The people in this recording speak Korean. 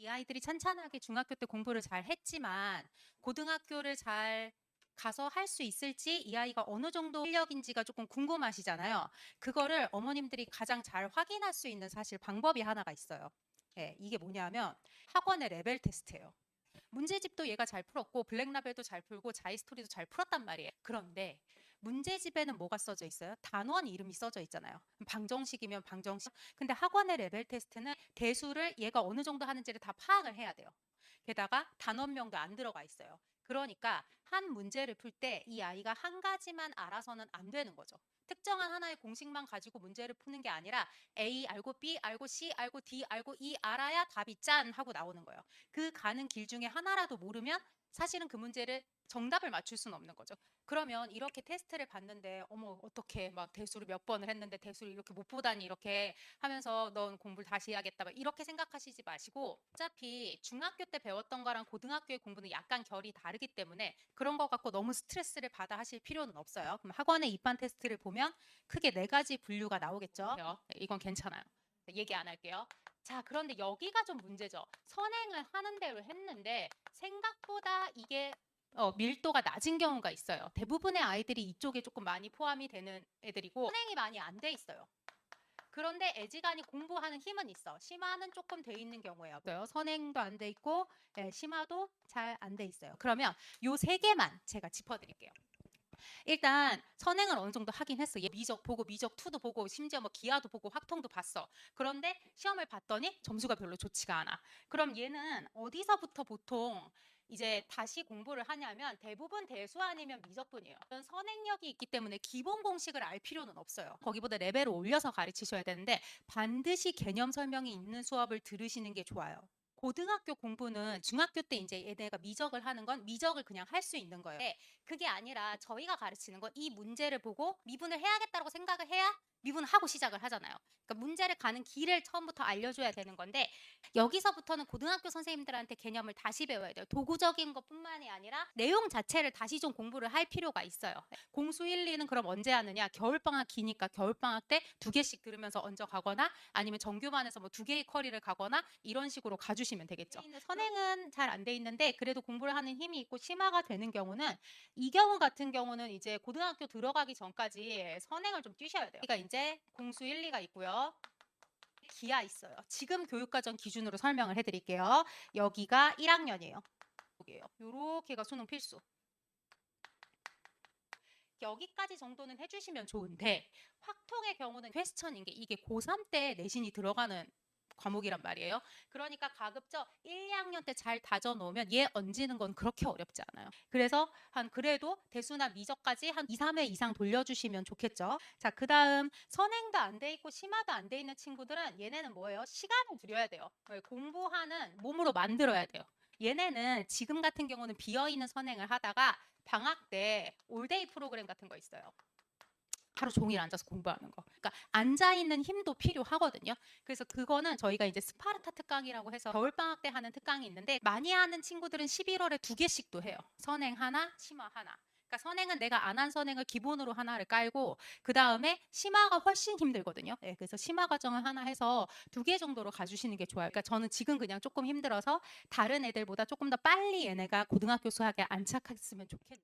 이 아이들이 찬찬하게 중학교 때 공부를 잘 했지만 고등학교를 잘 가서 할 수 있을지 이 아이가 어느 정도 실력인지가 조금 궁금하시잖아요. 그거를 어머님들이 가장 잘 확인할 수 있는 사실 방법이 하나가 있어요. 예, 이게 뭐냐면 학원의 레벨 테스트예요. 문제집도 얘가 잘 풀었고 블랙라벨도 잘 풀고 자이스토리도 잘 풀었단 말이에요. 그런데 문제집에는 뭐가 써져 있어요? 단원 이름이 써져 있잖아요. 방정식이면 방정식. 근데 학원의 레벨 테스트는 대수를 얘가 어느 정도 하는지를 다 파악을 해야 돼요. 게다가 단원명도 안 들어가 있어요. 그러니까 한 문제를 풀 때 이 아이가 한 가지만 알아서는 안 되는 거죠. 특정한 하나의 공식만 가지고 문제를 푸는 게 아니라 A 알고 B 알고 C 알고 D 알고 E 알아야 답이 짠 하고 나오는 거예요. 그 가는 길 중에 하나라도 모르면 사실은 그 문제를 정답을 맞출 수는 없는 거죠. 그러면 이렇게 테스트를 봤는데 어머 어떻게 막 대수를 몇 번을 했는데 대수를 이렇게 못 보다니 이렇게 하면서 넌 공부를 다시 해야겠다 막 이렇게 생각하시지 마시고 어차피 중학교 때 배웠던 거랑 고등학교의 공부는 약간 결이 다르기 때문에 그런 거 갖고 너무 스트레스를 받아 하실 필요는 없어요. 그럼 학원의 입반 테스트를 보면 크게 네 가지 분류가 나오겠죠. 이건 괜찮아요. 얘기 안 할게요. 자, 그런데 여기가 좀 문제죠. 선행을 하는 대로 했는데 생각보다 이게 밀도가 낮은 경우가 있어요. 대부분의 아이들이 이쪽에 조금 많이 포함이 되는 애들이고 선행이 많이 안 돼 있어요. 그런데 애지간히 공부하는 힘은 있어. 심화는 조금 돼 있는 경우예요. 선행도 안 돼 있고 심화도 잘 안 돼 있어요. 그러면 요 세 개만 제가 짚어드릴게요. 일단 선행을 어느 정도 하긴 했어. 얘 미적 보고 미적 2도 보고 심지어 뭐 기하도 보고 확통도 봤어. 그런데 시험을 봤더니 점수가 별로 좋지가 않아. 그럼 얘는 어디서부터 보통 이제 다시 공부를 하냐면 대부분 대수 아니면 미적분이에요. 선행력이 있기 때문에 기본 공식을 알 필요는 없어요. 거기보다 레벨을 올려서 가르치셔야 되는데 반드시 개념 설명이 있는 수업을 들으시는 게 좋아요. 고등학교 공부는 중학교 때 이제 얘네가 미적을 하는 건 미적을 그냥 할 수 있는 거예요. 그게 아니라 저희가 가르치는 건 이 문제를 보고 미분을 해야겠다고 생각을 해야 미분을 하고 시작을 하잖아요. 그러니까 문제를 가는 길을 처음부터 알려줘야 되는 건데 여기서부터는 고등학교 선생님들한테 개념을 다시 배워야 돼요. 도구적인 것뿐만이 아니라 내용 자체를 다시 좀 공부를 할 필요가 있어요. 공수 1, 2는 그럼 언제 하느냐? 겨울방학 기니까 겨울방학 때 두 개씩 들으면서 얹어 가거나 아니면 정규반에서 뭐 두 개의 커리를 가거나 이런 식으로 가주시면 되겠죠. 선행은 잘 안 돼 있는데 그래도 공부를 하는 힘이 있고 심화가 되는 경우는 이 경우 같은 경우는 이제 고등학교 들어가기 전까지 선행을 좀 뛰셔야 돼요. 그러니까 이제 공수 1, 2가 있고요. 기하 있어요. 지금 교육과정 기준으로 설명을 해드릴게요. 여기가 1학년이에요. 요렇게가 수능 필수. 여기까지 정도는 해주시면 좋은데 확통의 경우는 퀘스천인 게 이게 고3 때 내신이 들어가는 과목이란 말이에요. 그러니까 가급적 1, 2학년 때 잘 다져 놓으면 얘 얹는 건 그렇게 어렵지 않아요. 그래서 한 그래도 대수나 미적까지 한 2, 3회 이상 돌려주시면 좋겠죠. 자, 그 다음 선행도 안 돼 있고 심화도 안 돼 있는 친구들은 얘네는 뭐예요? 시간을 들여야 돼요. 공부하는 몸으로 만들어야 돼요. 얘네는 지금 같은 경우는 비어있는 선행을 하다가 방학 때 올데이 프로그램 같은 거 있어요. 하루 종일 앉아서 공부하는 거. 그러니까 앉아있는 힘도 필요하거든요. 그래서 그거는 저희가 이제 스파르타 특강이라고 해서 겨울방학 때 하는 특강이 있는데 많이 하는 친구들은 11월에 두 개씩도 해요. 선행 하나, 심화 하나. 그러니까 선행은 내가 안 한 선행을 기본으로 하나를 깔고 그 다음에 심화가 훨씬 힘들거든요. 네, 그래서 심화 과정을 하나 해서 두 개 정도로 가주시는 게 좋아요. 그러니까 저는 지금 그냥 조금 힘들어서 다른 애들보다 조금 더 빨리 얘네가 고등학교 수학에 안착했으면 좋겠는데